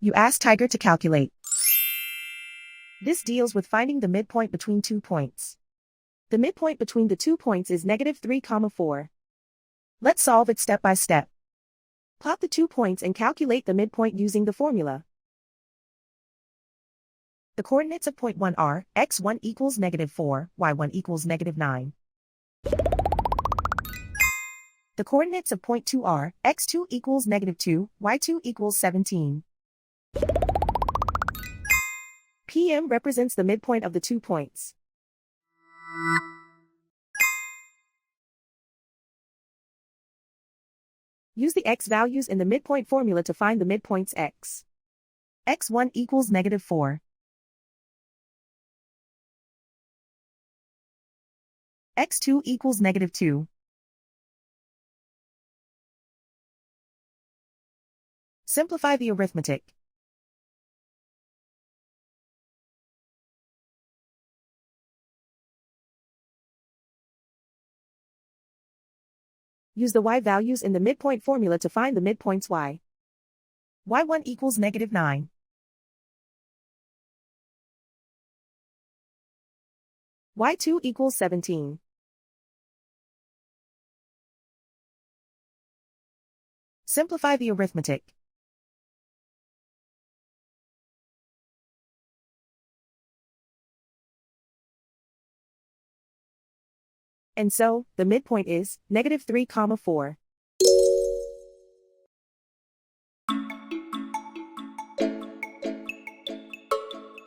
You ask Tiger to calculate. This deals with finding the midpoint between 2 points. The midpoint between the 2 points is -3, 4. Let's solve it step by step. Plot the 2 points and calculate the midpoint using the formula. The coordinates of point 1 are x1 equals -4, y1 equals -9. The coordinates of point 2 are x2 equals -2, y2 equals 17. PM represents the midpoint of the 2 points. Use the x values in the midpoint formula to find the midpoints x. x1 equals -4. x2 equals -2. Simplify the arithmetic. Use the y values in the midpoint formula to find the midpoints y. y1 equals -9. y2 equals 17. Simplify the arithmetic. And so, the midpoint is -3, 4.